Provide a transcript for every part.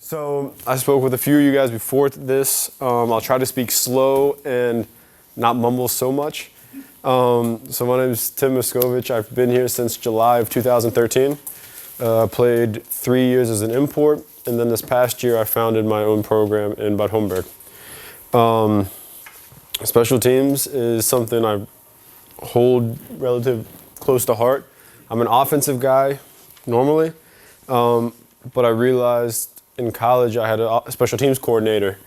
So I spoke with a few of you guys before this. I'll try to speak slow and not mumble so much. So my name is Tim Miscovich. I've been here since July of 2013. Played 3 years as an import, and then this past year I founded my own program in Bad Homburg. Special teams is something I hold relative close to heart. I'm an offensive guy normally, but I realized in college I had a special teams coordinator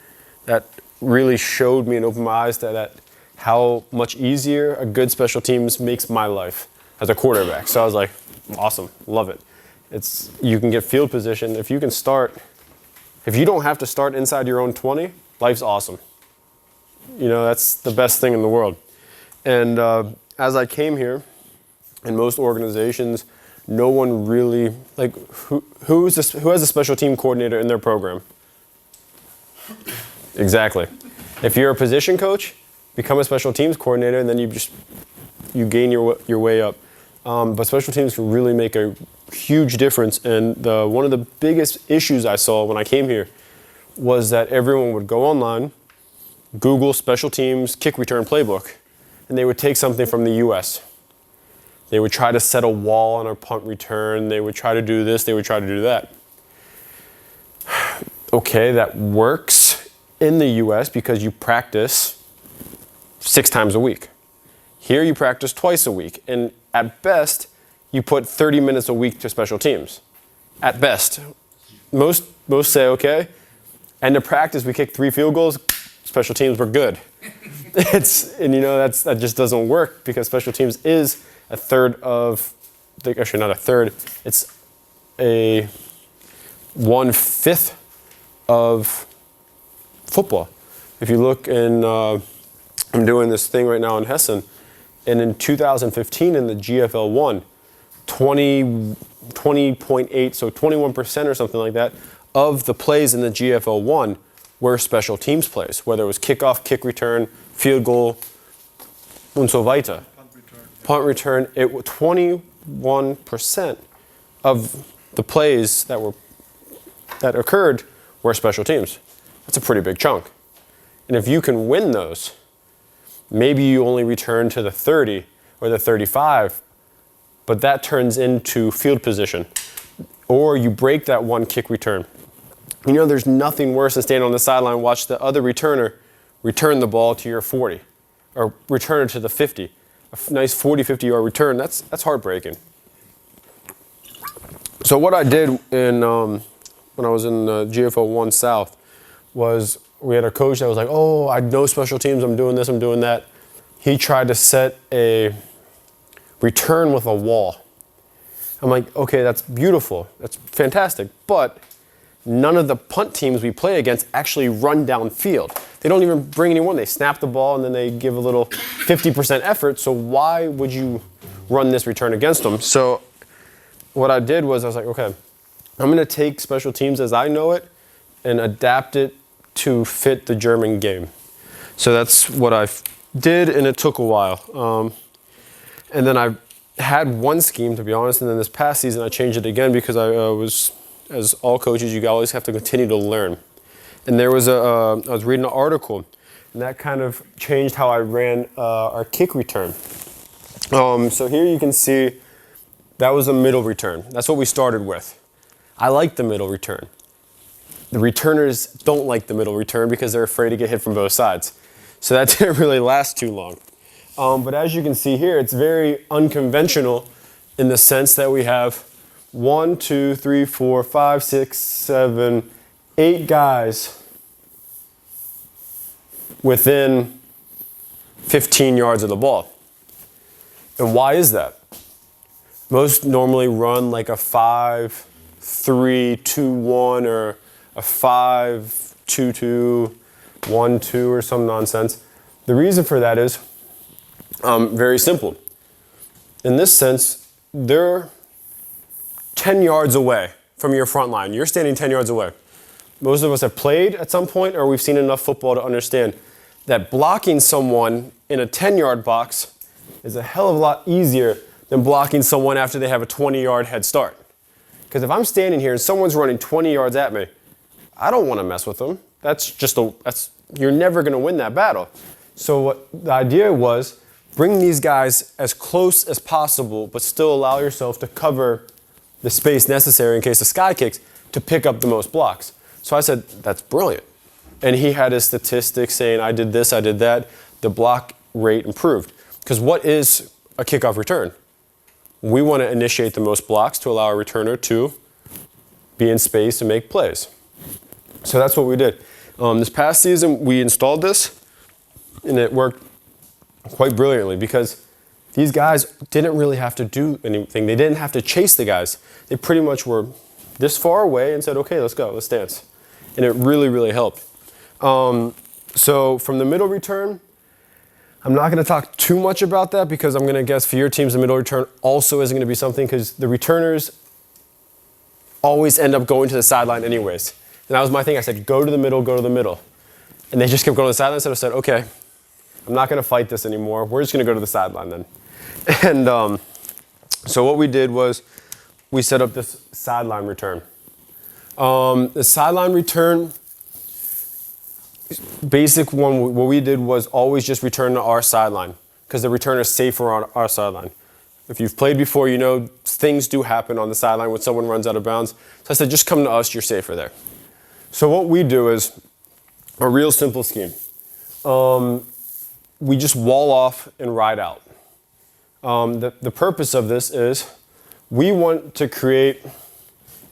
that really showed me and opened my eyes to that how much easier a good special teams makes my life as a quarterback. So I was like, awesome, love it. You can get field position. If you don't have to start inside your own 20, life's awesome. You know, that's the best thing in the world. And as I came here, in most organizations, no one really, like, who has a special team coordinator in their program? Exactly. If you're a position coach, become a special teams coordinator, and then you gain your way up. But special teams can really make a huge difference. And one of the biggest issues I saw when I came here was that everyone would go online, Google special teams kick return playbook, and they would take something from the US. They would try to set a wall on a punt return. They would try to do this. They would try to do that. Okay, that works in the US because you practice 6 times a week. Here you practice twice a week. And at best, you put 30 minutes a week to special teams. At best. Most say, okay, end of practice, we kicked 3 field goals, special teams were good. That just doesn't work because special teams is a third of, actually not a third, it's a 1/5 of football. If you look I'm doing this thing right now in Hessen, and in 2015 in the GFL1, 20.8, so 21% or something like that, of the plays in the GFL1 were special teams plays, whether it was kickoff, kick return, field goal, und so weiter. Punt return, 21% of the plays that occurred were special teams. That's a pretty big chunk. And if you can win those, maybe you only return to the 30 or the 35, but that turns into field position. Or you break that one kick return. You know, there's nothing worse than standing on the sideline and watch the other returner return the ball to your 40 or return it to the 50. A nice 40, 50-yard return, that's heartbreaking. So what I did when I was in GFL 1 South was we had a coach that was like, oh, I know special teams, I'm doing this, I'm doing that. He tried to set a return with a wall. I'm like, okay, that's beautiful, that's fantastic, but none of the punt teams we play against actually run downfield. They don't even bring anyone. They snap the ball and then they give a little 50% effort. So why would you run this return against them? So what I did was I was like, okay, I'm going to take special teams as I know it and adapt it to fit the German game. So that's what I did, and it took a while. And then I had one scheme, to be honest, and then this past season I changed it again because I was, as all coaches, you always have to continue to learn. And there was I was reading an article, and that kind of changed how I ran our kick return. So here you can see that was a middle return. That's what we started with. I like the middle return. The returners don't like the middle return because they're afraid to get hit from both sides. So that didn't really last too long. But as you can see here, it's very unconventional in the sense that we have 1, 2, 3, 4, 5, 6, 7, 8 guys within 15 yards of the ball. And why is that? Most normally run like a 5-3-2-1 or a 5-2-2, 1-2 or some nonsense. The reason for that is very simple. In this sense, they're 10 yards away from your front line. You're standing 10 yards away. Most of us have played at some point, or we've seen enough football to understand that blocking someone in a 10-yard box is a hell of a lot easier than blocking someone after they have a 20-yard head start. Because if I'm standing here and someone's running 20 yards at me, I don't want to mess with them. You're never going to win that battle. So what the idea was, bring these guys as close as possible, but still allow yourself to cover the space necessary in case of sky kicks to pick up the most blocks. So I said, that's brilliant. And he had his statistics saying, I did this, I did that. The block rate improved. Because what is a kickoff return? We want to initiate the most blocks to allow our returner to be in space and make plays. So that's what we did. This past season, we installed this, and it worked quite brilliantly because these guys didn't really have to do anything. They didn't have to chase the guys. They pretty much were this far away and said, okay, let's go, let's dance. And it really, really helped. So from the middle return, I'm not going to talk too much about that because I'm going to guess for your teams the middle return also isn't going to be something because the returners always end up going to the sideline anyways. And that was my thing. I said, go to the middle, go to the middle. And they just kept going to the sideline. So I said, okay, I'm not going to fight this anymore. We're just going to go to the sideline then. And so what we did was we set up this sideline return. The sideline return, basic one, what we did was always just return to our sideline because the returner is safer on our sideline. If you've played before, you know things do happen on the sideline when someone runs out of bounds. So I said, just come to us, you're safer there. So what we do is a real simple scheme. We just wall off and ride out. The purpose of this is we want to create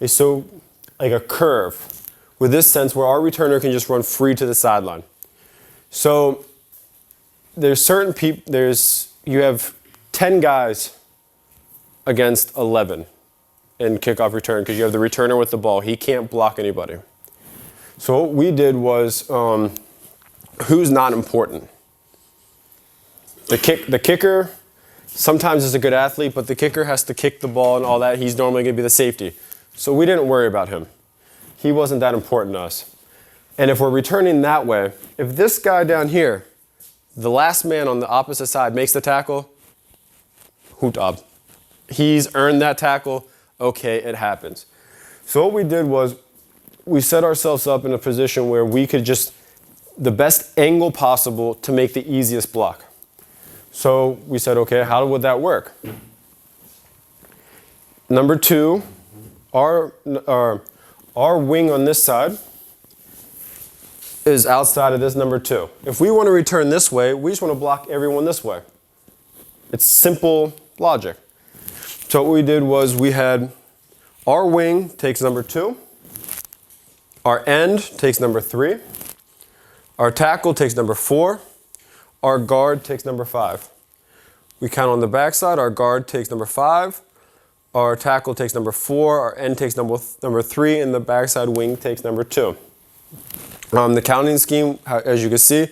a curve with this sense where our returner can just run free to the sideline. So there's certain people, you have 10 guys against 11 in kickoff return because you have the returner with the ball. He can't block anybody. So what we did was, who's not important? The kicker sometimes is a good athlete, but the kicker has to kick the ball and all that. He's normally going to be the safety. So we didn't worry about him. He wasn't that important to us. And if we're returning that way, if this guy down here, the last man on the opposite side makes the tackle, hoot up. He's earned that tackle. Okay, it happens. So what we did was we set ourselves up in a position where we could just, the best angle possible to make the easiest block. So we said, okay, how would that work? Number two, our wing on this side is outside of this number two. If we want to return this way, we just want to block everyone this way. It's simple logic. So what we did was we had our wing takes number two, our end takes number three, our tackle takes number four, our guard takes number five. We count on the backside, our guard takes number five, our tackle takes number four, our end takes number three, and the backside wing takes number two. The counting scheme, as you can see,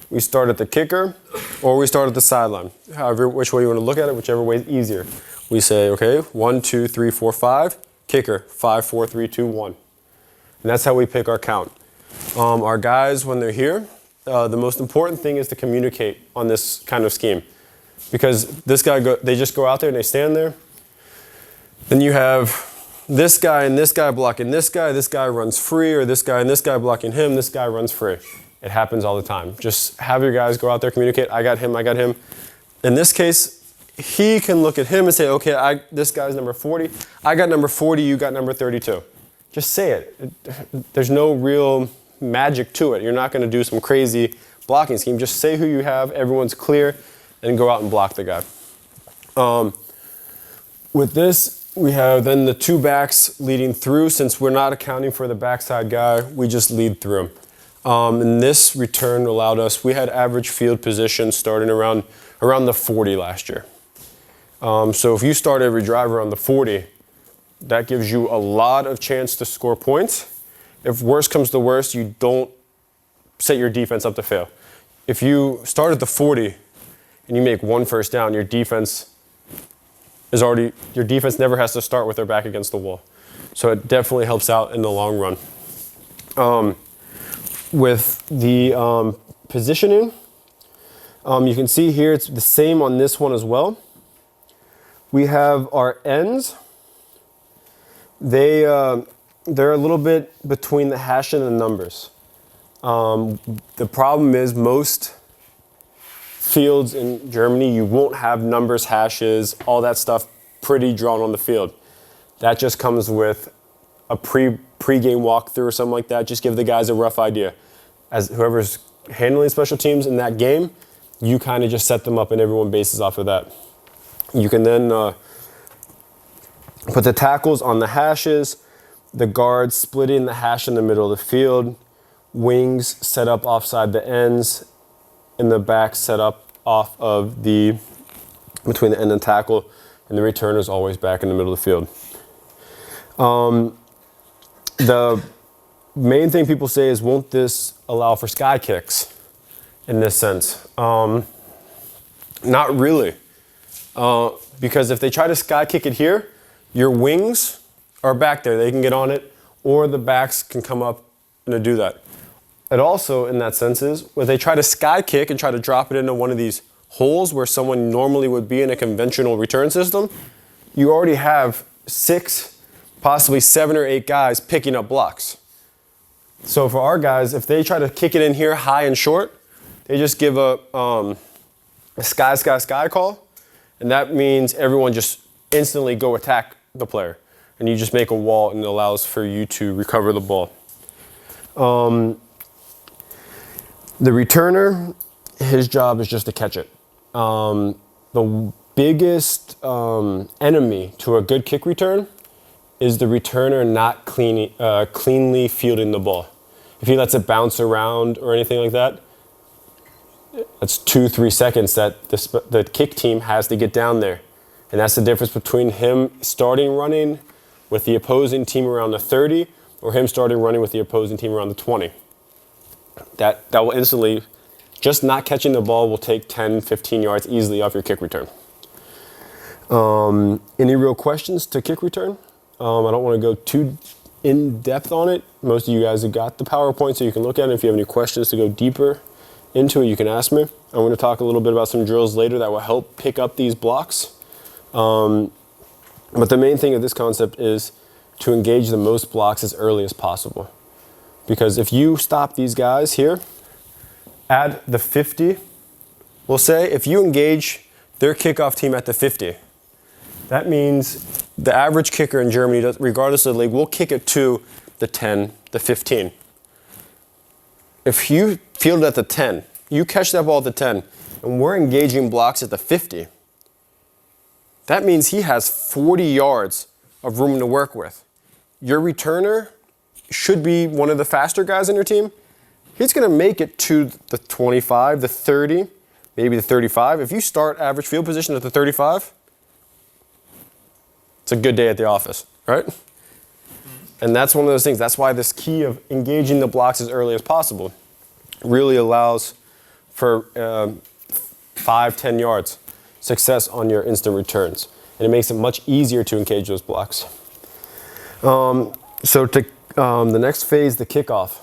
we start at the kicker or we start at the sideline. However, which way you want to look at it, whichever way is easier. We say, okay, 1, 2, 3, 4, 5, kicker, 5, 4, 3, 2, 1. And that's how we pick our count. Our guys, when they're here, the most important thing is to communicate on this kind of scheme. Because this guy, they just go out there and they stand there. Then you have this guy and this guy blocking this guy runs free, or this guy and this guy blocking him, this guy runs free. It happens all the time. Just have your guys go out there, communicate, I got him, I got him. In this case, he can look at him and say, okay, this guy's number 40, I got number 40, you got number 32. Just say it. There's no real magic to it. You're not going to do some crazy blocking scheme. Just say who you have, everyone's clear, and go out and block the guy. With this, we have then the two backs leading through. Since we're not accounting for the backside guy, we just lead through. And this return allowed us, we had average field position starting around the 40 last year. So if you start every driver on the 40, that gives you a lot of chance to score points. If worse comes to worst, you don't set your defense up to fail. If you start at the 40 and you make one first down, your defense never has to start with their back against the wall. So it definitely helps out in the long run. With the positioning, you can see here it's the same on this one as well. We have our ends. They they're a little bit between the hash and the numbers. The problem is most fields in Germany, you won't have numbers, hashes, all that stuff pretty drawn on the field. That just comes with a pre-game walkthrough or something like that. Just give the guys a rough idea. As whoever's handling special teams in that game, you kind of just set them up and everyone bases off of that. You can then put the tackles on the hashes, the guards splitting the hash in the middle of the field, wings set up offside the ends, and the back set up off of between the end and tackle, and the returner is always back in the middle of the field. The main thing people say is, won't this allow for sky kicks in this sense? Not really. Because if they try to sky kick it here, your wings are back there. They can get on it, or the backs can come up and do that. It also, in that sense, is when they try to sky kick and try to drop it into one of these holes where someone normally would be in a conventional return system, you already have 6, possibly 7 or 8 guys picking up blocks. So for our guys, if they try to kick it in here high and short, they just give a sky call, and that means everyone just instantly go attack the player, and you just make a wall, and it allows for you to recover the ball. The returner, his job is just to catch it. The biggest enemy to a good kick return is the returner not cleanly fielding the ball. If he lets it bounce around or anything like that, that's 2-3 seconds that the kick team has to get down there. And that's the difference between him starting running with the opposing team around the 30 or him starting running with the opposing team around the 20. That will instantly, just not catching the ball will take 10, 15 yards easily off your kick return. Any real questions to kick return? I don't want to go too in depth on it. Most of you guys have got the PowerPoint so you can look at it. If you have any questions to go deeper into it, you can ask me. I'm going to talk a little bit about some drills later that will help pick up these blocks. But the main thing of this concept is to engage the most blocks as early as possible. Because if you stop these guys here at the 50, we'll say if you engage their kickoff team at the 50, that means the average kicker in Germany, regardless of the league, will kick it to the 10, the 15. If you field at the 10, you catch that ball at the 10, and we're engaging blocks at the 50, that means he has 40 yards of room to work with. Your returner should be one of the faster guys in your team. He's going to make it to the 25, the 30, maybe the 35. If you start average field position at the 35, it's a good day at the office, right? And that's one of those things. That's why this key of engaging the blocks as early as possible really allows for 5-10 yards success on your instant returns. And it makes it much easier to engage those blocks. So to the next phase, the kickoff.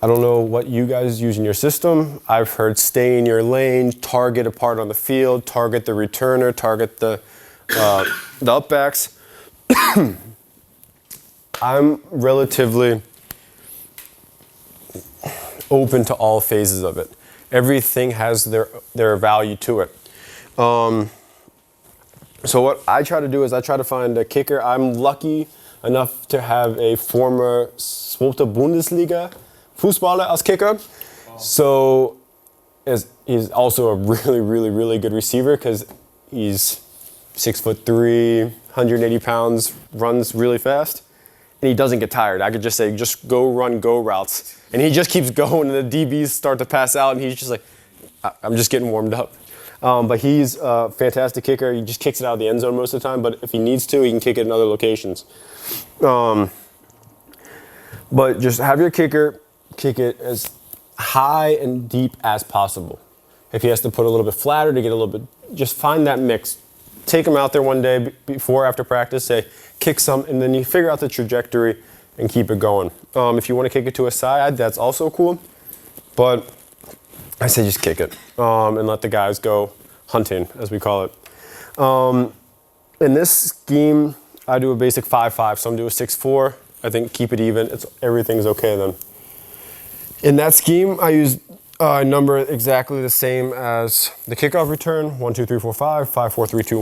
I don't know what you guys use in your system. I've heard stay in your lane, target a part on the field, target the returner, target the upbacks. I'm relatively open to all phases of it. Everything has their value to it. So what I try to do is I try to find a kicker. I'm lucky enough to have a former Zweite Bundesliga Fußballer as kicker. Wow. So he's also a really, really, really good receiver because he's 6'3", 180 pounds, runs really fast, and he doesn't get tired. I could just say, just go run, go routes. And he just keeps going, and the DBs start to pass out, and he's just like, I'm just getting warmed up. But he's a fantastic kicker. He just kicks it out of the end zone most of the time, but if he needs to, he can kick it in other locations. But just have your kicker kick it as high and deep as possible. If he has to put a little bit flatter to get a little bit, just find that mix. Take him out there one day before, after practice, say, kick some, and then you figure out the trajectory and keep it going. If you want to kick it to a side, that's also cool. But I say just kick it and let the guys go hunting, as we call it. In this scheme, I do a basic 5-5. Some do a 6-4. I think keep it even. Everything's okay then. In that scheme, I use a number exactly the same as the kickoff return: 1, 2, 3, 4, 5, 5, 4, 3, 2,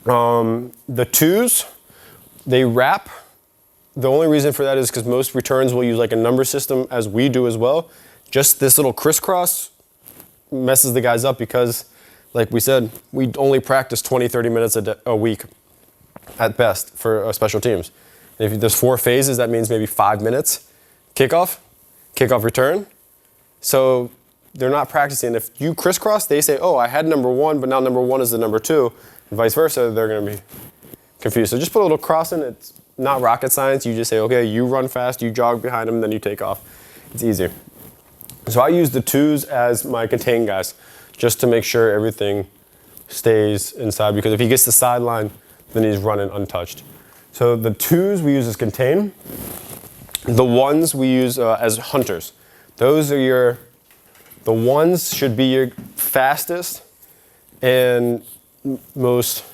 1. The twos, they wrap. The only reason for that is because most returns will use like a number system, as we do as well. Just this little crisscross messes the guys up because, like we said, we only practice 20, 30 minutes a week at best for special teams. And if there's 4 phases, that means maybe 5 minutes. Kickoff return. So they're not practicing. If you crisscross, they say, oh, I had number 1, but now number 1 is the number 2, and vice versa. They're going to be confused. So just put a little cross in. It's not rocket science. You just say, okay, you run fast, you jog behind them, then you take off. It's easier. So I use the twos as my contain guys, just to make sure everything stays inside, because if he gets the sideline, then he's running untouched. So the twos we use as contain. The ones we use as hunters. Those are the ones should be your fastest and most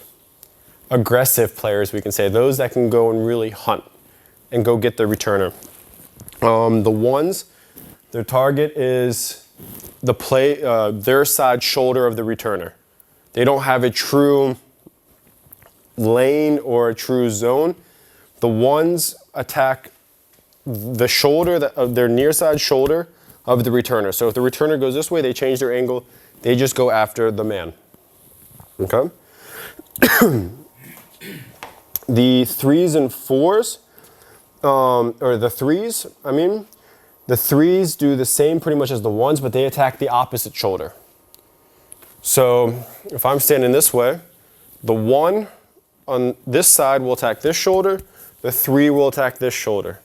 aggressive players, we can say. Those that can go and really hunt and go get the returner. The ones, their target is their side shoulder of the returner. They don't have a true lane or a true zone. The ones attack the shoulder, their near side shoulder of the returner. So if the returner goes this way, they change their angle. They just go after the man. Okay? The threes and fours, or the threes, the threes do the same pretty much as the ones, but they attack the opposite shoulder. So if I'm standing this way, the 1 on this side will attack this shoulder, the 3 will attack this shoulder.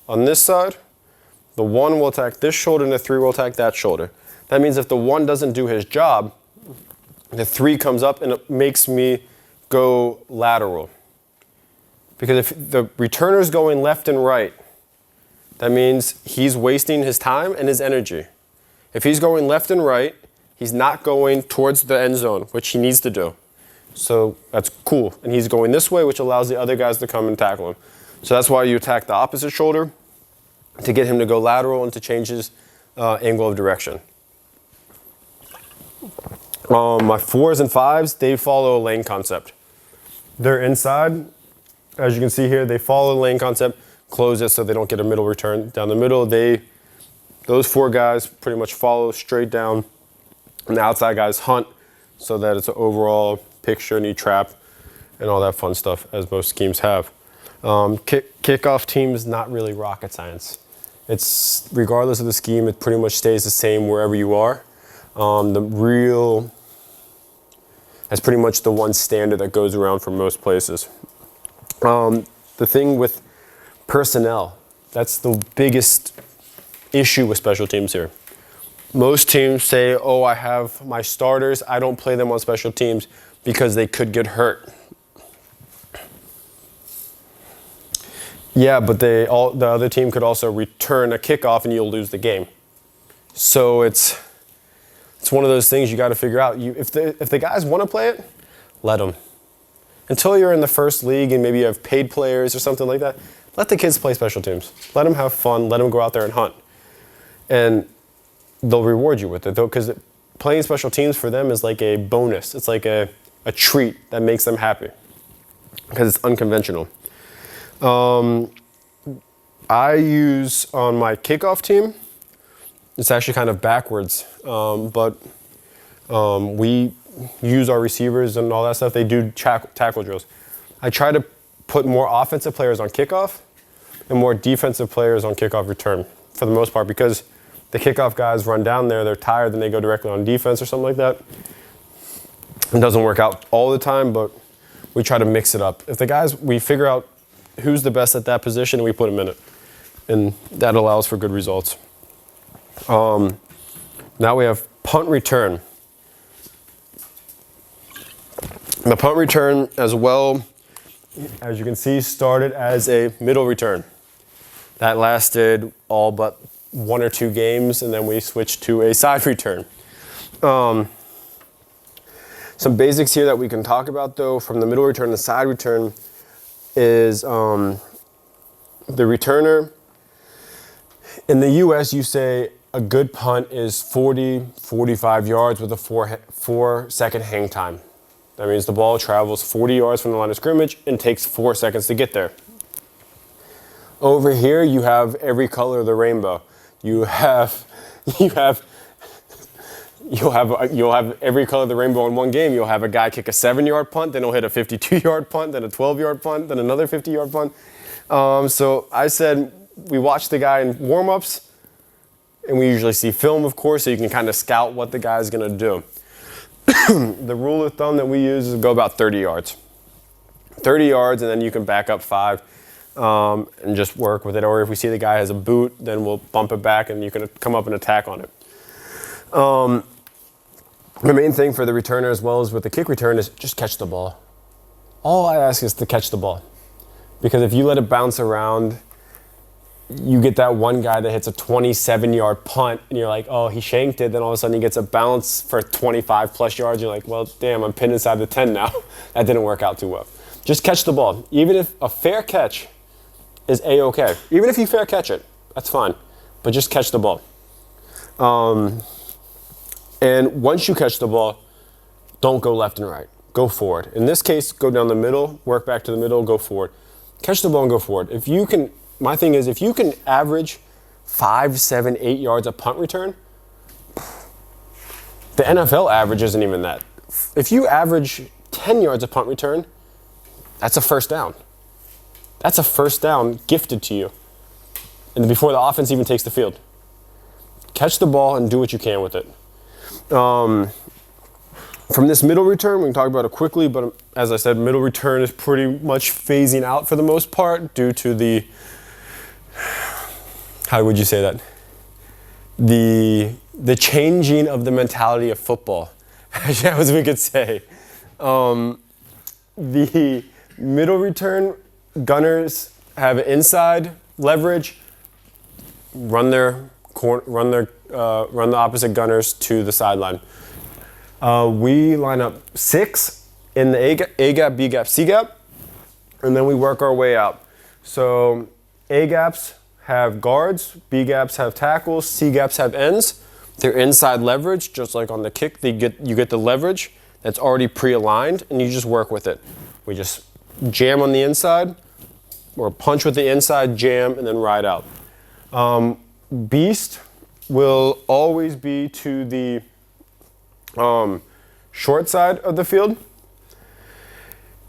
On this side, the 1 will attack this shoulder and the 3 will attack that shoulder. That means if the 1 doesn't do his job, the 3 comes up and it makes me go lateral. Because if the returner's going left and right, that means he's wasting his time and his energy. If he's going left and right, he's not going towards the end zone, which he needs to do. So that's cool. And he's going this way, which allows the other guys to come and tackle him. So that's why you attack the opposite shoulder, to get him to go lateral and to change his angle of direction. My 4s and 5s, they follow a lane concept. They're inside. As you can see here, they follow the lane concept, close it so they don't get a middle return down the middle. Those 4 guys pretty much follow straight down, and the outside guys hunt so that it's an overall picture and you trap and all that fun stuff, as most schemes have. Kickoff teams, not really rocket science. It's regardless of the scheme, it pretty much stays the same wherever you are. That's pretty much the one standard that goes around for most places. The thing with personnel, that's the biggest issue with special teams here. Most teams say, oh, I have my starters, I don't play them on special teams because they could get hurt. Yeah, but the other team could also return a kickoff and you'll lose the game. So it's one of those things you got to figure out. If the guys want to play it, let them. Until you're in the first league and maybe you have paid players or something like that, let the kids play special teams. Let them have fun. Let them go out there and hunt. And they'll reward you with it, though, because playing special teams for them is like a bonus. It's like a treat that makes them happy because it's unconventional. I use on my kickoff team, it's actually kind of backwards, but we use our receivers and all that stuff. They do tackle drills. I try to put more offensive players on kickoff and more defensive players on kickoff return for the most part, because the kickoff guys run down there, they're tired, then they go directly on defense or something like that. It doesn't work out all the time, but we try to mix it up. If the guys, we figure out who's the best at that position and we put them in it. And that allows for good results. Now we have punt return. The punt return as well, as you can see, started as a middle return. That lasted all but 1 or 2 games, and then we switched to a side return. Some basics here that we can talk about, though, from the middle return to side return is the returner. In the U.S., you say a good punt is 40, 45 yards with a 4-second hang time. That means the ball travels 40 yards from the line of scrimmage and takes 4 seconds to get there. Over here, you have every color of the rainbow. You'll have every color of the rainbow in one game. You'll have a guy kick a 7-yard punt, then he'll hit a 52-yard punt, then a 12-yard punt, then another 50-yard punt. So I said we watch the guy in warm-ups, and we usually see film, of course, so you can kind of scout what the guy's going to do. The rule of thumb that we use is go about 30 yards. 30 yards, and then you can back up 5 and just work with it. Or if we see the guy has a boot, then we'll bump it back, and you can come up and attack on it. The main thing for the returner as well as with the kick return is just catch the ball. All I ask is to catch the ball. Because if you let it bounce around, you get that one guy that hits a 27-yard punt, and you're like, oh, he shanked it. Then all of a sudden he gets a bounce for 25-plus yards. You're like, well, damn, I'm pinned inside the 10 now. That didn't work out too well. Just catch the ball. Even if a fair catch is A-okay. Even if you fair catch it, that's fine. But just catch the ball. And once you catch the ball, don't go left and right. Go forward. In this case, go down the middle, work back to the middle, go forward. Catch the ball and go forward. If you can, my thing is, if you can average 5, 7, 8 yards a punt return, the NFL average isn't even that. If you average 10 yards a punt return, that's a first down. That's a first down gifted to you. And before the offense even takes the field. Catch the ball and do what you can with it. From this middle return, we can talk about it quickly, but as I said, middle return is pretty much phasing out for the most part due to the, how would you say that? The changing of the mentality of football, as we could say. The middle return, gunners have inside leverage, run the opposite gunners to the sideline. We line up 6 in the A gap, B gap, C gap, and then we work our way out. So A gaps have guards, B gaps have tackles, C gaps have ends. They're inside leverage, just like on the kick. You get the leverage that's already pre-aligned, and you just work with it. We just jam on the inside, or punch with the inside, jam, and then ride out. Beast will always be to the short side of the field.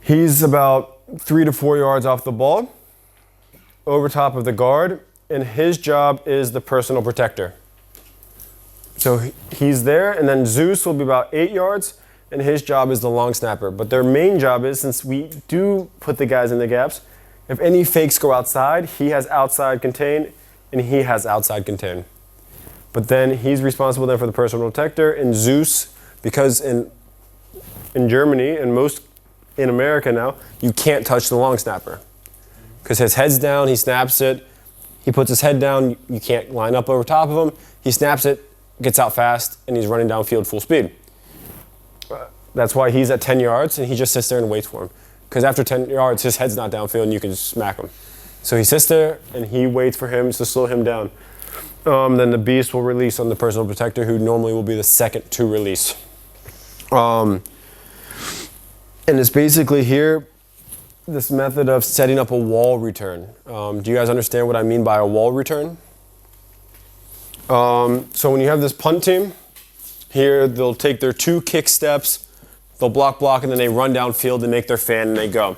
He's about 3 to 4 yards off the ball, over top of the guard, and his job is the personal protector. So he's there, and then Zeus will be about 8 yards, and his job is the long snapper. But their main job is, since we do put the guys in the gaps, if any fakes go outside, he has outside contain, and he has outside contain. But then he's responsible then for the personal protector, and Zeus, because in Germany and most in America now, you can't touch the long snapper. Because his head's down, he snaps it, he puts his head down, you can't line up over top of him, he snaps it, gets out fast, and he's running downfield full speed. That's why he's at 10 yards, and he just sits there and waits for him. Because after 10 yards, his head's not downfield, and you can just smack him. So he sits there, and he waits for him to slow him down. Then the beast will release on the personal protector, who normally will be the second to release. And it's basically here, this method of setting up a wall return. Do you guys understand what I mean by a wall return? So when you have this punt team, here they'll take their 2 kick steps, they'll block, and then they run downfield and make their fan and they go.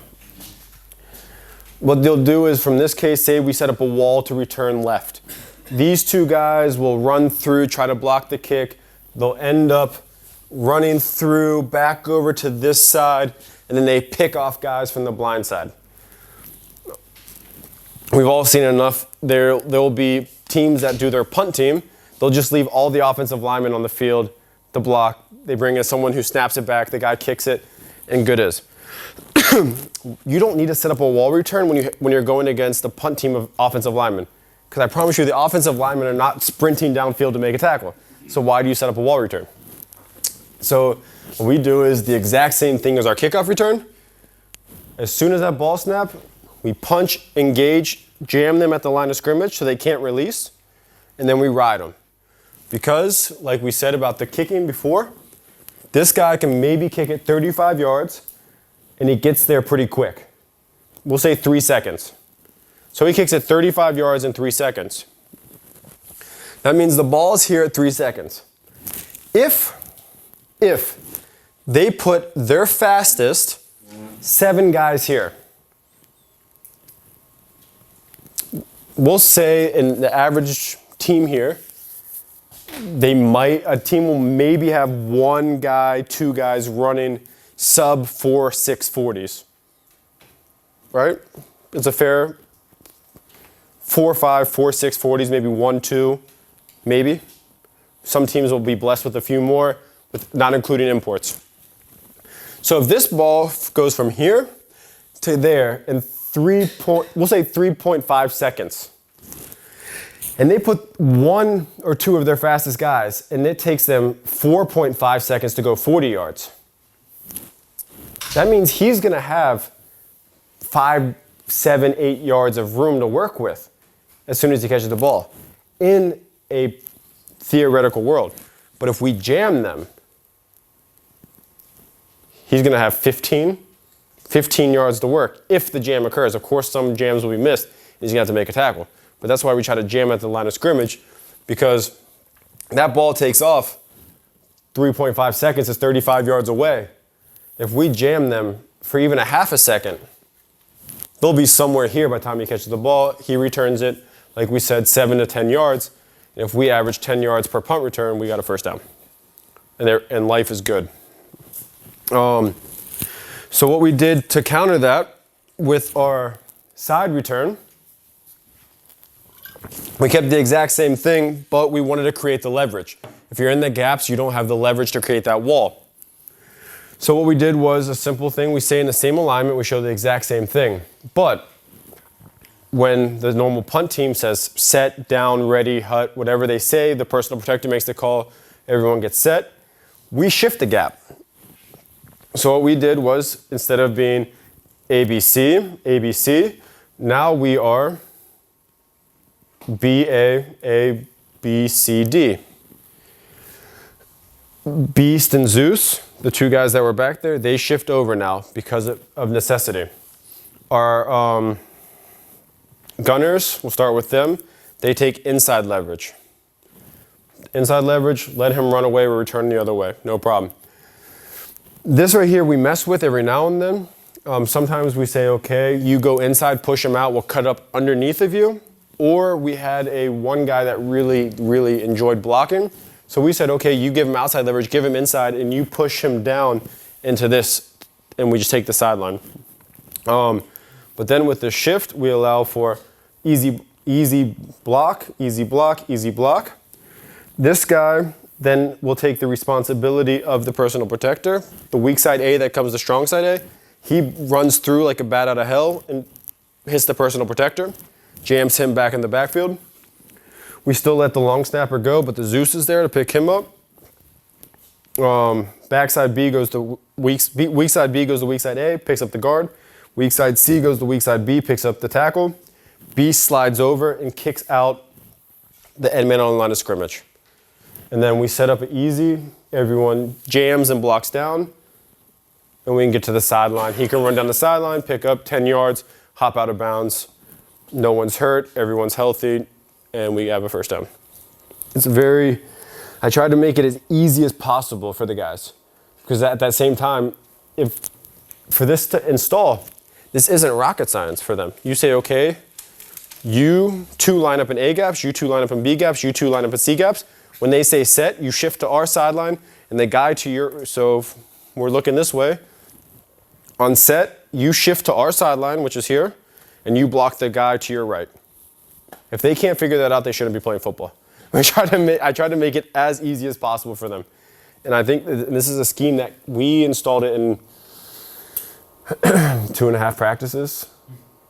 What they'll do is, from this case, say we set up a wall to return left. These 2 guys will run through, try to block the kick. They'll end up running through, back over to this side, and then they pick off guys from the blind side. We've all seen enough. There will be teams that do their punt team. They'll just leave all the offensive linemen on the field to block. They bring in someone who snaps it back, the guy kicks it, and good is. You don't need to set up a wall return when you're going against the punt team of offensive linemen. Because I promise you, the offensive linemen are not sprinting downfield to make a tackle. So why do you set up a wall return? So what we do is the exact same thing as our kickoff return. As soon as that ball snap, we punch, engage, jam them at the line of scrimmage so they can't release, and then we ride them. Because, like we said about the kicking before, this guy can maybe kick it 35 yards, and he gets there pretty quick. We'll say 3 seconds. So he kicks it 35 yards in 3 seconds. That means the ball is here at 3 seconds. If they put their fastest 7 guys here, we'll say in the average team here, a team will maybe have 1 guy, 2 guys running sub 4.640s. Right? It's a fair 4.5, 4.640s, maybe 1, 2, maybe. Some teams will be blessed with a few more, with not including imports. So if this ball goes from here to there in we'll say 3.5 seconds, and they put 1 or 2 of their fastest guys, and it takes them 4.5 seconds to go 40 yards. That means he's going to have 5, 7, 8 yards of room to work with as soon as he catches the ball in a theoretical world. But if we jam them, he's going to have 15 yards to work if the jam occurs. Of course, some jams will be missed, and he's going to have to make a tackle. But that's why we try to jam at the line of scrimmage, because that ball takes off 3.5 seconds, is 35 yards away. If we jam them for even a half a second, they'll be somewhere here by the time he catches the ball. He returns it, like we said, 7 to 10 yards. And if we average 10 yards per punt return, we got a first down. And life is good. So what we did to counter that with our side return, we kept the exact same thing, but we wanted to create the leverage. If you're in the gaps, you don't have the leverage to create that wall. So what we did was a simple thing. We stay in the same alignment. We show the exact same thing. But when the normal punt team says set, down, ready, hut, whatever they say, the personal protector makes the call, everyone gets set, we shift the gap. So what we did was, instead of being ABC, ABC, now we are BA, A, B, C, D. Beast and Zeus, the 2 guys that were back there, they shift over now because of necessity. Our gunners, we'll start with them, they take inside leverage. Inside leverage, let him run away, we're returning the other way, no problem. This right here we mess with every now and then. Sometimes we say, okay, you go inside, push him out, we'll cut up underneath of you. Or we had one guy that really, really enjoyed blocking. So we said, okay, you give him outside leverage, give him inside, and you push him down into this, and we just take the sideline. But then with the shift, we allow for easy block, easy block, easy block. This guy then will take the responsibility of the personal protector. The weak side A that comes to strong side A, he runs through like a bat out of hell and hits the personal protector, jams him back in the backfield. We still let the long snapper go, but the Zeus is there to pick him up. Backside B goes to weak side B goes to weak side A, picks up the guard. Weak side C goes to weak side B, picks up the tackle. B slides over and kicks out the end man on the line of scrimmage. And then we set up an easy, everyone jams and blocks down, and we can get to the sideline. He can run down the sideline, pick up 10 yards, hop out of bounds. No one's hurt, everyone's healthy, and we have a first down. I tried to make it as easy as possible for the guys. Because at that same time, for this to install, this isn't rocket science for them. You say, okay, you 2 line up in A gaps, you 2 line up in B gaps, you 2 line up in C gaps. When they say set, you shift to our sideline, and the guy to your, so if we're looking this way, on set, you shift to our sideline, which is here, and you block the guy to your right. If they can't figure that out, they shouldn't be playing football. I try to make it as easy as possible for them. And I think this is a scheme that we installed it in 2.5 practices,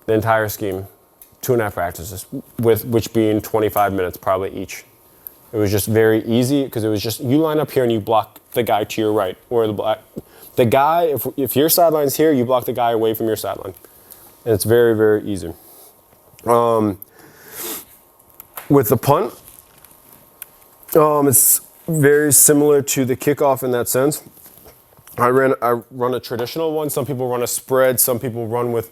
the entire scheme, 2.5 practices, which being 25 minutes probably each. It was just very easy because it was just you line up here and you block the guy to your right, or the guy. If your sideline's here, you block the guy away from your sideline, and it's very, very easy. With the punt, it's very similar to the kickoff in that sense. I run a traditional one. Some people run a spread. Some people run with,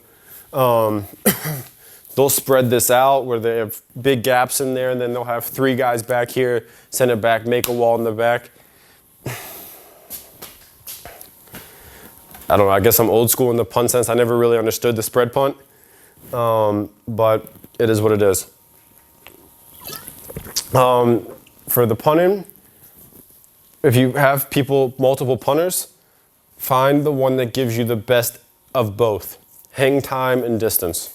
they'll spread this out where they have big gaps in there, and then they'll have 3 guys back here, send it back, make a wall in the back. I don't know, I guess I'm old school in the punt sense. I never really understood the spread punt, but it is what it is. For the punting, if you have multiple punters, find the one that gives you the best of both, hang time and distance.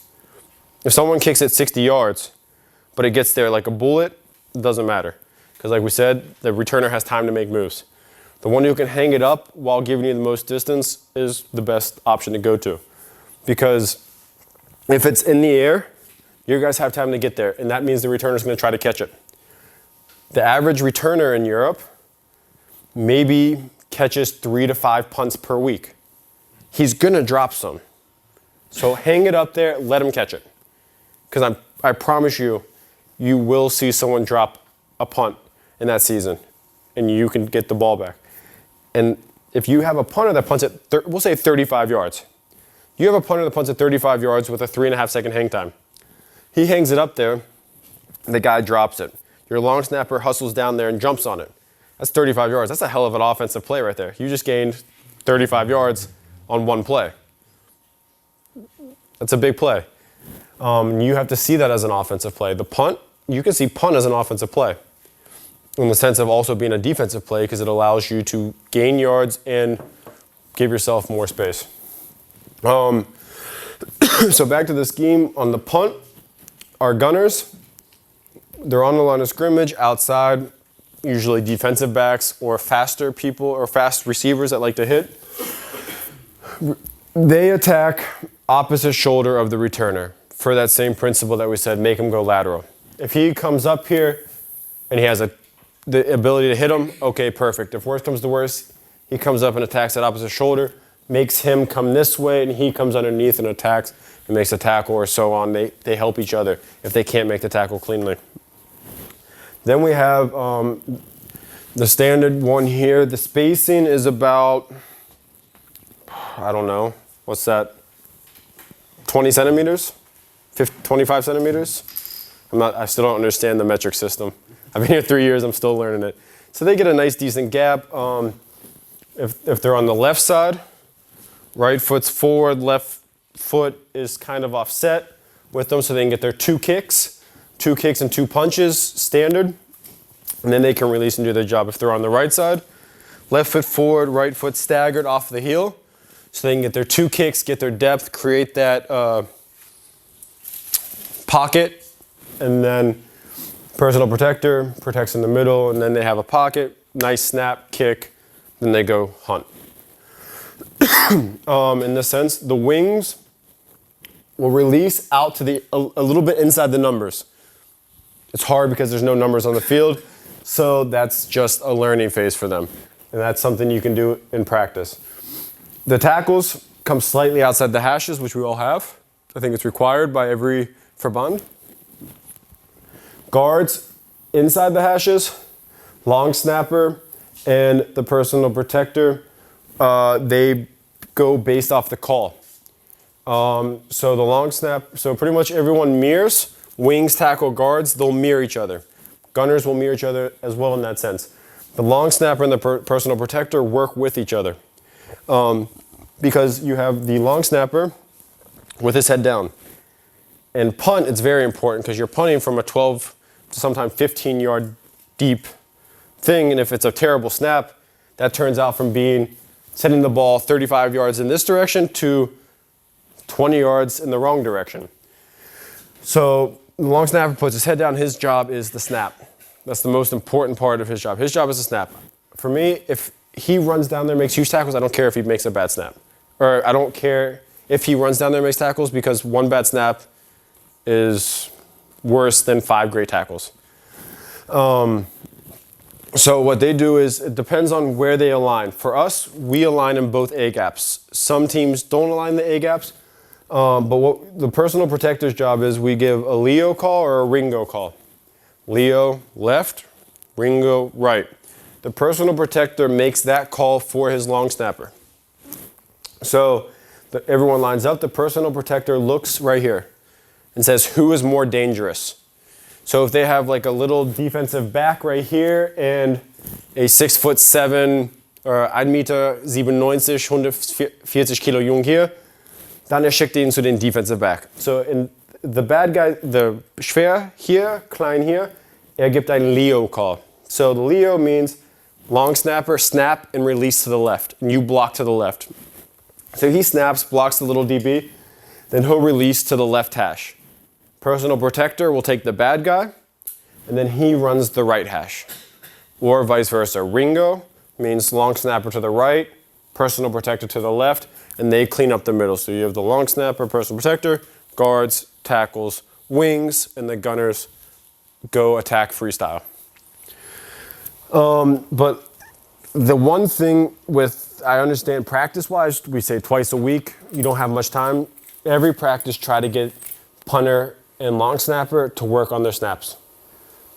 If someone kicks it 60 yards, but it gets there like a bullet, it doesn't matter. Because like we said, the returner has time to make moves. The one who can hang it up while giving you the most distance is the best option to go to. Because if it's in the air, you guys have time to get there, and that means the returner is going to try to catch it. The average returner in Europe maybe catches 3 to 5 punts per week. He's going to drop some. So hang it up there, let him catch it. Because I promise you, you will see someone drop a punt in that season, and you can get the ball back. And if you have a punter that punts at, we'll say 35 yards. You have a punter that punts at 35 yards with a 3.5-second hang time. He hangs it up there, and the guy drops it. Your long snapper hustles down there and jumps on it. That's 35 yards. That's a hell of an offensive play right there. You just gained 35 yards on one play. That's a big play. You have to see that as an offensive play. The punt, you can see punt as an offensive play in the sense of also being a defensive play because it allows you to gain yards and give yourself more space. So back to the scheme on the punt, our gunners, they're on the line of scrimmage outside, usually defensive backs or faster people or fast receivers that like to hit. They attack opposite shoulder of the returner for that same principle that we said, make him go lateral. If he comes up here and he has the ability to hit him, okay, perfect. If worse comes to worse, he comes up and attacks that opposite shoulder, makes him come this way, and he comes underneath and attacks and makes a tackle or so on. They help each other if they can't make the tackle cleanly. Then we have the standard one here. The spacing is about, I don't know, what's that, 20 centimeters? 25 centimeters? I still don't understand the metric system. I've been here 3 years, I'm still learning it. So they get a nice decent gap. If they're on the left side, right foot's forward, left foot is kind of offset with them so they can get their 2 kicks and 2 punches, standard. And then they can release and do their job. If they're on the right side, left foot forward, right foot staggered off the heel. So they can get their 2 kicks, get their depth, create that pocket, and then personal protector protects in the middle, and then they have a pocket, nice snap, kick, then they go hunt. In this sense, the wings will release out to a little bit inside the numbers. It's hard because there's no numbers on the field, so that's just a learning phase for them, and that's something you can do in practice. The tackles come slightly outside the hashes, which we all have. I think it's required by every Verband. Guards inside the hashes, long snapper, and the personal protector, they go based off the call. So the long snap, so pretty much everyone mirrors, wings, tackle, guards, they'll mirror each other. Gunners will mirror each other as well in that sense. The long snapper and the personal protector work with each other. Because you have the long snapper with his head down. And punt, it's very important because you're punting from a 12 to sometimes 15 yard deep thing. And if it's a terrible snap, that turns out from being sending the ball 35 yards in this direction to 20 yards in the wrong direction. So the long snapper puts his head down. His job is the snap. That's the most important part of his job. His job is the snap. For me, if he runs down there and makes huge tackles, I don't care if he makes a bad snap. Or I don't care if he runs down there and makes tackles because one bad snap is worse than 5 great tackles. So what they do is, it depends on where they align. For us, we align in both A gaps. Some teams don't align the A gaps, but what the personal protector's job is, we give a Leo call or a Ringo call. Leo left, Ringo right. The personal protector makes that call for his long snapper. So everyone lines up, the personal protector looks right here and says, who is more dangerous? So if they have like a little defensive back right here and a 6'7" or 1,97 Meter, 140 Kilo Jung hier, dann schickt ihn zu den defensive back. So in the bad guy, the schwer hier, klein hier, gibt einen Leo call. So the Leo means long snapper, snap and release to the left, and you block to the left. So he snaps, blocks the little DB, then he'll release to the left hash. Personal protector will take the bad guy, and then he runs the right hash. Or vice versa. Ringo means long snapper to the right, personal protector to the left, and they clean up the middle. So you have the long snapper, personal protector, guards, tackles, wings, and the gunners go attack freestyle. But the one thing with, I understand practice-wise, we say twice a week, you don't have much time. Every practice, try to get punter and long snapper to work on their snaps.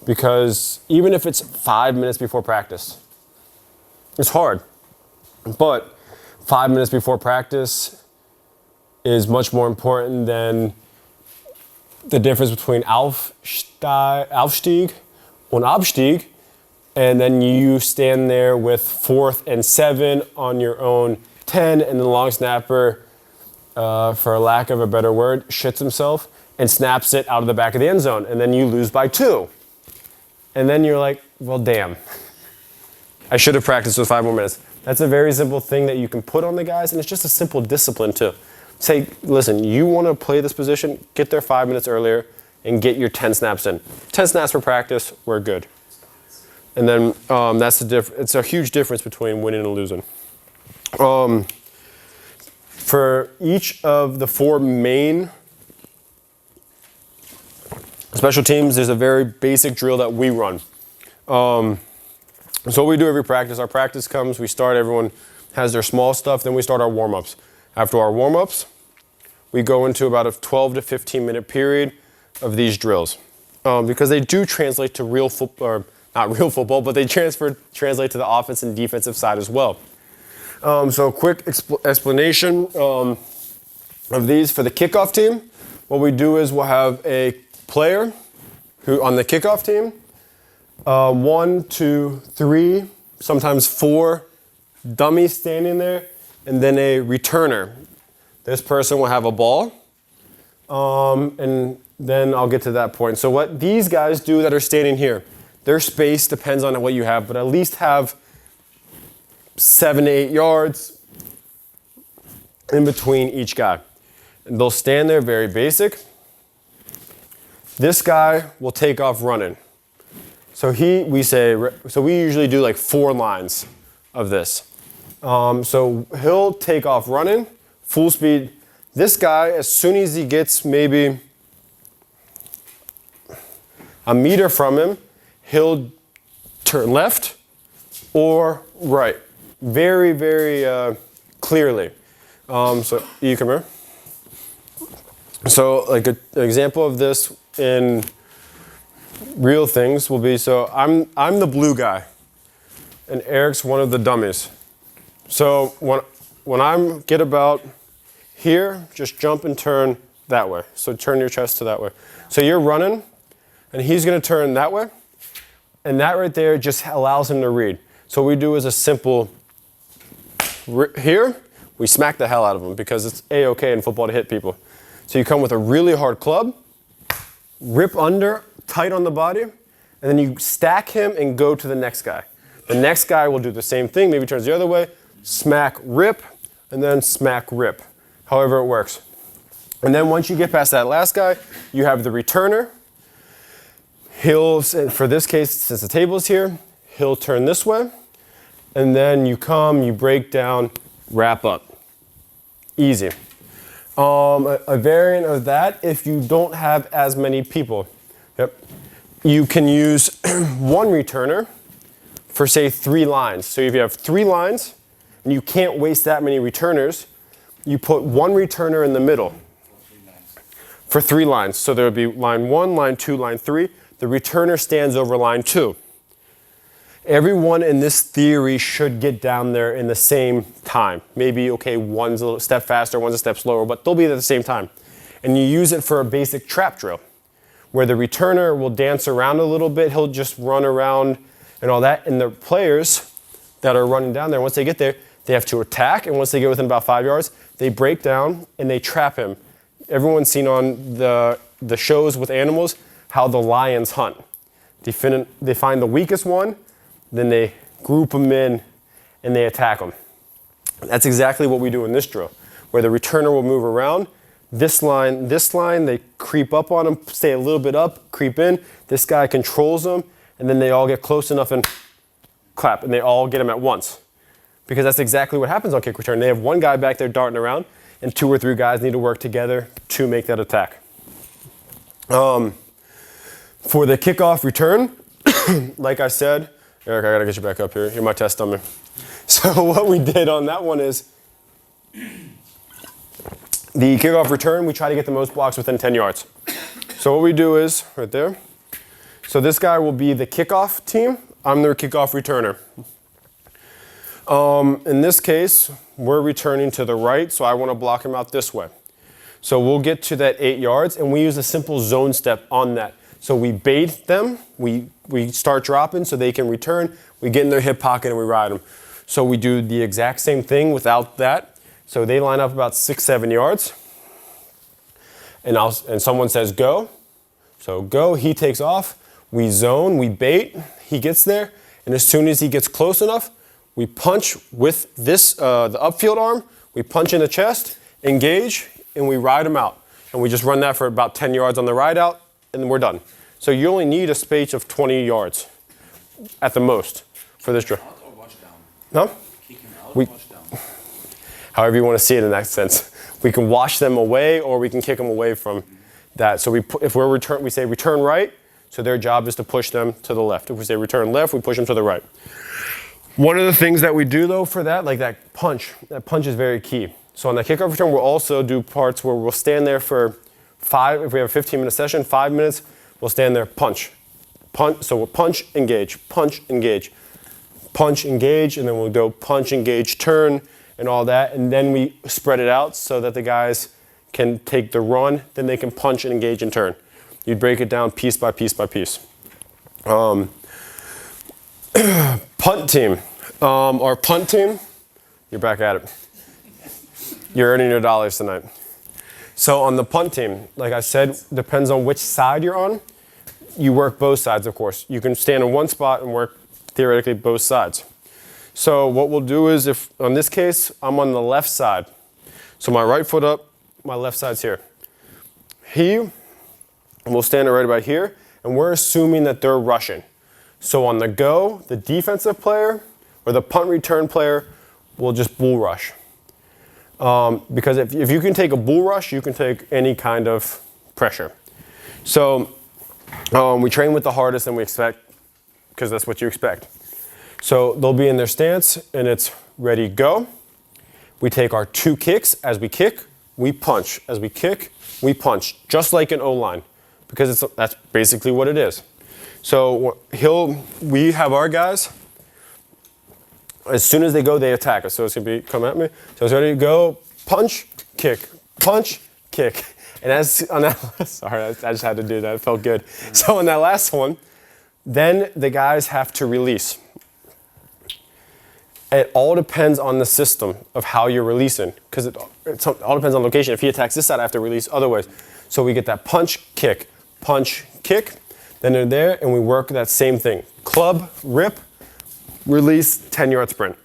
Because even if it's 5 minutes before practice, it's hard. But 5 minutes before practice is much more important than the difference between Aufstieg und Abstieg. And then you stand there with 4th and 7 on your own 10, and the long snapper, for a lack of a better word, shits himself and snaps it out of the back of the end zone, and then you lose by 2. And then you're like, well, damn. I should have practiced with 5 more minutes. That's a very simple thing that you can put on the guys, and it's just a simple discipline too. Say, listen, you want to play this position, get there 5 minutes earlier and get your 10 snaps in. 10 snaps per practice, we're good. And then that's it's a huge difference between winning and losing. For each of the 4 main special teams, there's a very basic drill that we run. So what we do every practice, our practice comes, we start, everyone has their small stuff, then we start our warm-ups. After our warm-ups, we go into about a 12 to 15 minute period of these drills. Because they do translate to real football, or not real football, but they translate to the offense and defensive side as well. So a quick explanation of these for the kickoff team. What we do is we'll have a player who on the kickoff team, 1, 2, 3, sometimes 4 dummies standing there, and then a returner. This person will have a ball, and then I'll get to that point. So what these guys do that are standing here, their space depends on what you have, but at least have 7 to 8 yards in between each guy. And they'll stand there, very basic. This guy will take off running. So we usually do like 4 lines of this. So he'll take off running, full speed. This guy, as soon as he gets maybe a meter from him, he'll turn left or right. Very, very clearly. So you come here. So like an example of this in real things will be, so I'm the blue guy and Eric's one of the dummies. So when I get about here, just jump and turn that way. So turn your chest to that way. So you're running and he's gonna turn that way, and that right there just allows him to read. So what we do is a simple, here, we smack the hell out of him because it's A-okay in football to hit people. So you come with a really hard club, rip under, tight on the body, and then you stack him and go to the next guy. The next guy will do the same thing, maybe turns the other way, smack, rip, and then smack, rip, however it works. And then once you get past that last guy, you have the returner. He'll, for this case, since the table's here, he'll turn this way, and then you come, you break down, wrap up. Easy. A variant of that, if you don't have as many people, you can use one returner for say 3 lines. So if you have 3 lines and you can't waste that many returners, you put 1 returner in the middle for 3 lines. So there would be line 1, line 2, line 3. The returner stands over line 2. Everyone in this theory should get down there in the same time. Maybe, okay, one's a little step faster, one's a step slower, but they'll be at the same time. And you use it for a basic trap drill, where the returner will dance around a little bit. He'll just run around and all that. And the players that are running down there, once they get there, they have to attack. And once they get within about 5 yards, they break down and they trap him. Everyone's seen on the shows with animals how the lions hunt. They find the weakest one, then they group them in and they attack them. That's exactly what we do in this drill, where the returner will move around. This line, they creep up on him, stay a little bit up, creep in. This guy controls them, and then they all get close enough and clap, and they all get him at once. Because that's exactly what happens on kick return. They have one guy back there darting around, and 2 or 3 guys need to work together to make that attack. For the kickoff return, like I said, Eric, I gotta get you back up here. You're my test dummy. So what we did on that one is, the kickoff return, we try to get the most blocks within 10 yards. So what we do is, right there, so this guy will be the kickoff team. I'm their kickoff returner. In this case, we're returning to the right, so I want to block him out this way. So we'll get to that 8 yards, and we use a simple zone step on that. So we bait them, we start dropping so they can return, we get in their hip pocket and we ride them. So we do the exact same thing without that. So they line up about 6-7 yards, and someone says go. So go, he takes off, we zone, we bait, he gets there, and as soon as he gets close enough, we punch with this, the upfield arm, we punch in the chest, engage, and we ride him out. And we just run that for about 10 yards on the ride out, and then we're done. So you only need a space of 20 yards at the most for this drill. Out or wash down? No? Kick him out or wash down? However you want to see it in that sense. We can wash them away or we can kick them away from that. So if we say return right, so their job is to push them to the left. If we say return left, we push them to the right. One of the things that we do though for that, like that punch is very key. So on the kickoff return, we'll also do parts where we'll stand there for 5, if we have a 15-minute session, 5 minutes, we'll stand there, punch. So we'll punch, engage, punch, engage, punch, engage, and then we'll go punch, engage, turn, and all that. And then we spread it out so that the guys can take the run, then they can punch and engage and turn. You break it down piece by piece by piece. Punt team. Our punt team, you're back at it. You're earning your dollars tonight. So on the punt team, like I said, depends on which side you're on. You work both sides, of course. You can stand in one spot and work theoretically both sides. So what we'll do is, if on this case, I'm on the left side. So my right foot up, my left side's here. He will stand right about here, and we're assuming that they're rushing. So on the go, the defensive player or the punt return player will just bull rush. Because if you can take a bull rush, you can take any kind of pressure. So we train with the hardest and we expect, because that's what you expect. So they'll be in their stance and it's ready, go. We take our 2 kicks. As we kick, we punch. As we kick, we punch, just like an O-line, because that's basically what it is. So we have our guys, as soon as they go, they attack us. So it's gonna be, come at me. So it's ready to go, punch, kick, punch, kick. And as on that, sorry, I just had to do that, it felt good. So on that last one, then the guys have to release. It all depends on the system of how you're releasing, because it all depends on location. If he attacks this side, I have to release otherwise. So we get that punch, kick, then they're there, and we work that same thing. Club, rip, release, 10-yard sprint.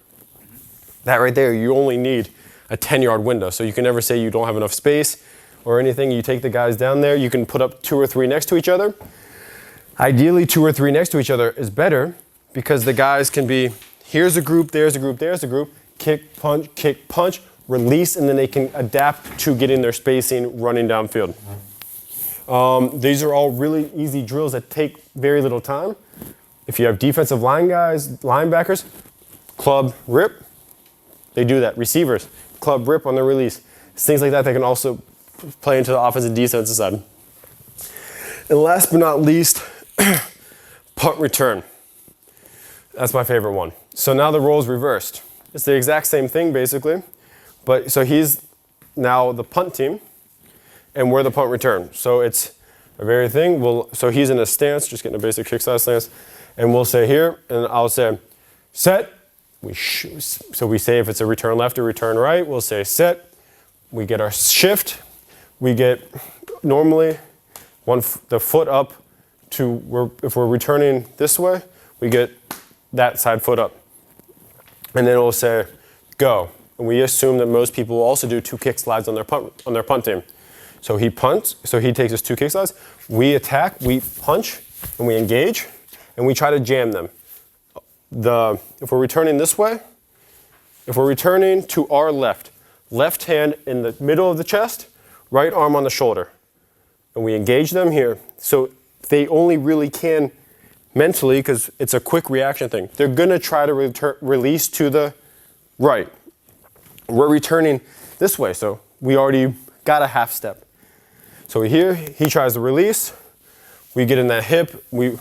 That right there, you only need a 10-yard window. So you can never say you don't have enough space or anything. You take the guys down there, you can put up 2 or 3 next to each other. Ideally, 2 or 3 next to each other is better, because the guys can be, here's a group, there's a group, there's a group, kick, punch, release, and then they can adapt to getting their spacing running downfield. These are all really easy drills that take very little time. If you have defensive line guys, linebackers, club rip, they do that. Receivers, club rip on the release. Things like that can also play into the offensive and defensive side. And last but not least, punt return. That's my favorite one. So now the role's reversed. It's the exact same thing basically, but so he's now the punt team and we're the punt return. So it's a very thing. So he's in a stance, just getting a basic kick side stance, and we'll say here, and I'll say set. So we say if it's a return left or return right, we'll say set. We get our shift. We get normally the foot up to if we're returning this way, we get that side foot up. And then it'll say go. And we assume that most people will also do 2 kick slides on their punt team. So he punts, so he takes his 2 kick slides. We attack, we punch, and we engage, and we try to jam them. If we're returning this way, if we're returning to our left hand in the middle of the chest, right arm on the shoulder. And we engage them here. So they only really can mentally, because it's a quick reaction thing, they're gonna try to release to the right. We're returning this way, so we already got a half step. So here, he tries to release, we get in that hip, we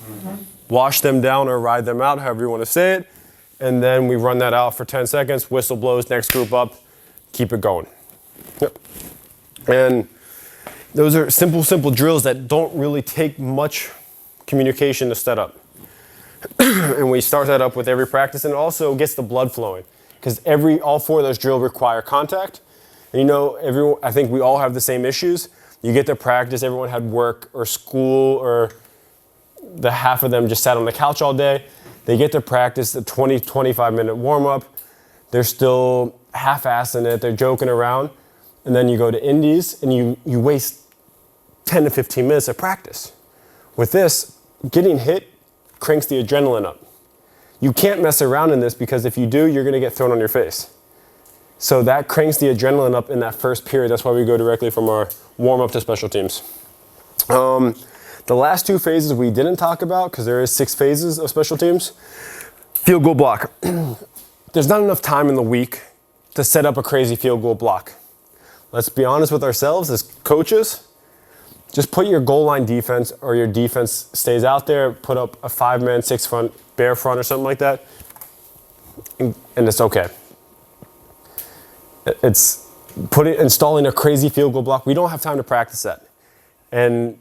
wash them down or ride them out, however you want to say it, and then we run that out for 10 seconds, whistle blows, next group up, keep it going. Yep. And those are simple drills that don't really take much communication to set up. And we start that up with every practice, and it also gets the blood flowing, because all 4 of those drills require contact. And you know, I think we all have the same issues. You get to practice, everyone had work or school, or the half of them just sat on the couch all day. They get to practice the 20-25 minute warm up. They're still half-assing it, they're joking around. And then you go to indies and you waste 10 to 15 minutes of practice. With this, getting hit cranks the adrenaline up. You can't mess around in this, because if you do, you're gonna get thrown on your face. So that cranks the adrenaline up in that first period. That's why we go directly from our warm up to special teams. The last 2 phases we didn't talk about, because there is 6 phases of special teams. Field goal block. There's not enough time in the week to set up a crazy field goal block. Let's be honest with ourselves as coaches. Just put your goal line defense, or your defense stays out there, put up a 5-man, 6 front, bear front or something like that, and it's okay. It's installing a crazy field goal block. We don't have time to practice that. And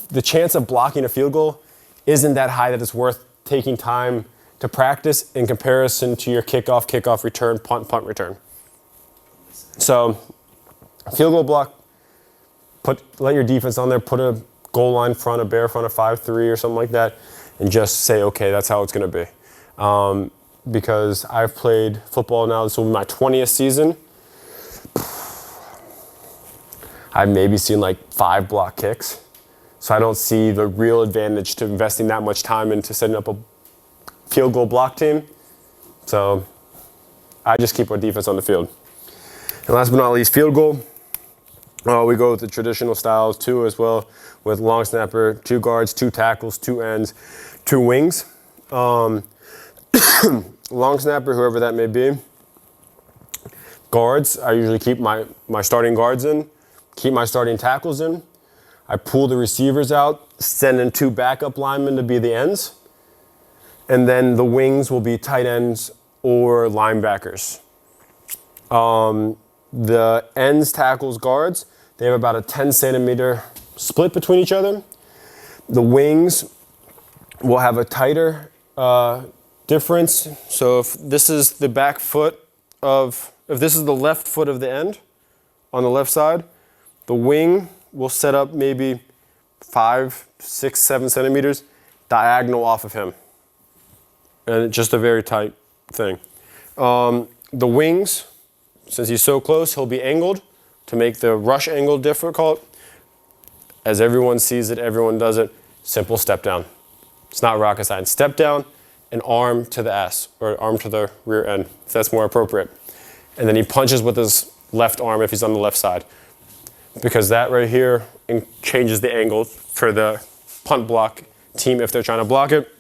the chance of blocking a field goal isn't that high that it's worth taking time to practice in comparison to your kickoff return, punt return. So field goal block, let your defense on there, put a goal line front, a bear front, a 5-3 or something like that, and just say, okay, that's how it's gonna be. Because I've played football now, this will be my 20th season. I've maybe seen like 5 block kicks. So I don't see the real advantage to investing that much time into setting up a field goal block team. So I just keep our defense on the field. And last but not least, field goal. We go with the traditional styles too as well, with long snapper, 2 guards, 2 tackles, 2 ends, 2 wings. Long snapper, whoever that may be. Guards, I usually keep my starting guards in, keep my starting tackles in. I pull the receivers out, send in 2 backup linemen to be the ends. And then the wings will be tight ends or linebackers. The ends, tackles, guards, they have about a 10 centimeter split between each other. The wings will have a tighter difference. So if this is the back foot if this is the left foot of the end on the left side, the wing will set up maybe 5, 6, 7 centimeters diagonal off of him. And it's just a very tight thing. The wings, since he's so close, he'll be angled to make the rush angle difficult. As everyone sees it, everyone does it. Simple step down. It's not rocket science. Step down and arm to the ass, or arm to the rear end, if that's more appropriate. And then he punches with his left arm if he's on the left side. Because that right here changes the angle for the punt block team if they're trying to block it.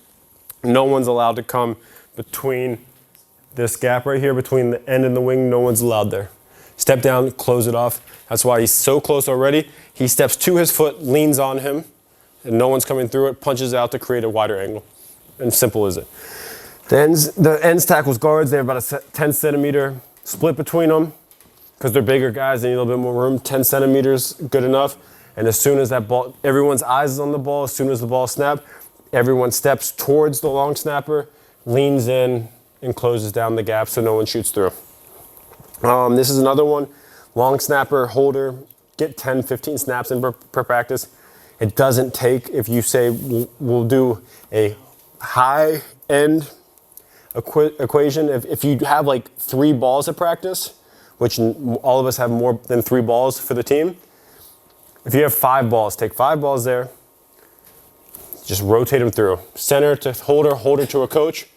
No one's allowed to come between this gap right here, between the end and the wing. No one's allowed there. Step down, close it off. That's why he's so close already. He steps to his foot, leans on him, and no one's coming through it, punches out to create a wider angle. And simple as it. The ends tackles guards, they have about a 10 centimeter split between them because they're bigger guys, they need a little bit more room. 10 centimeters, good enough. And as soon as that ball, everyone's eyes is on the ball, as soon as the ball snaps, everyone steps towards the long snapper, leans in, and closes down the gap so no one shoots through. This is another one. Long snapper, holder, get 10, 15 snaps in per practice. It doesn't take, if you say we'll do a high end equation, if you have like 3 balls at practice, which all of us have more than 3 balls for the team. If you have 5 balls, take 5 balls there, just rotate them through. Center to holder, holder to a coach.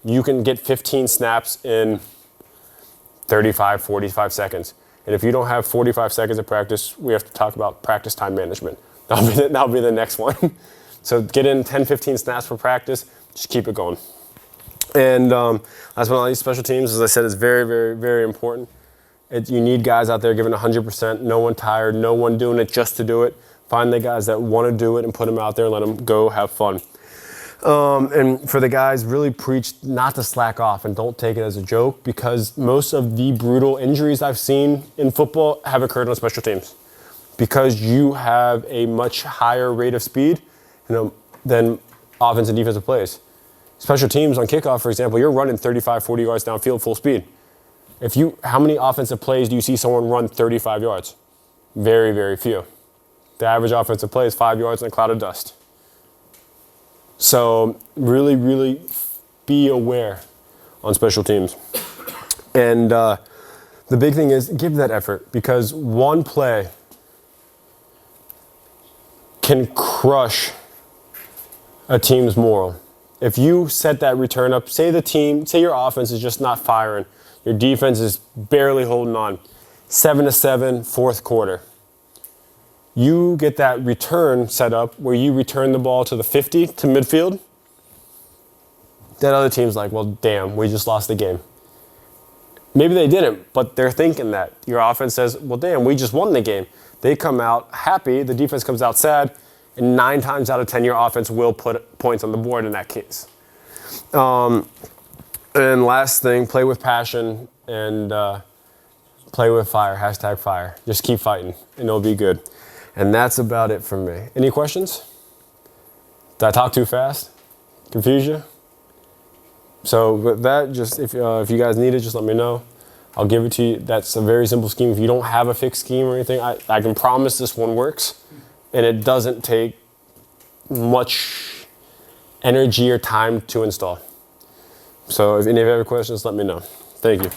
You can get 15 snaps in 35, 45 seconds. And if you don't have 45 seconds of practice, we have to talk about practice time management. That'll be the next one. So get in 10, 15 snaps for practice, just keep it going. And last but not least, special teams, as I said, is very, very, very important. You need guys out there giving 100%, no one tired, no one doing it just to do it. Find the guys that want to do it and put them out there and let them go have fun. And for the guys, really preach not to slack off and don't take it as a joke, because most of the brutal injuries I've seen in football have occurred on special teams. Because you have a much higher rate of speed, than offense and defensive plays. Special teams on kickoff, for example, you're running 35, 40 yards downfield full speed. How many offensive plays do you see someone run 35 yards? Very, very few. The average offensive play is 5 yards in a cloud of dust. So really, really be aware on special teams. And the big thing is give that effort, because one play can crush a team's moral. If you set that return up, say your offense is just not firing, your defense is barely holding on, 7-7, fourth quarter. You get that return set up where you return the ball to the 50 to midfield. That other team's like, well, damn, we just lost the game. Maybe they didn't, but they're thinking that. Your offense says, well, damn, we just won the game. They come out happy, the defense comes out sad, and 9 times out of 10, your offense will put points on the board in that case. And last thing, play with passion and play with fire, #fire. Just keep fighting, and it'll be good. And that's about it from me. Any questions? Did I talk too fast? Confuse you? So with that, just if you guys need it, just let me know. I'll give it to you. That's a very simple scheme. If you don't have a fixed scheme or anything, I can promise this one works. And it doesn't take much energy or time to install. So if any of you have questions, let me know. Thank you.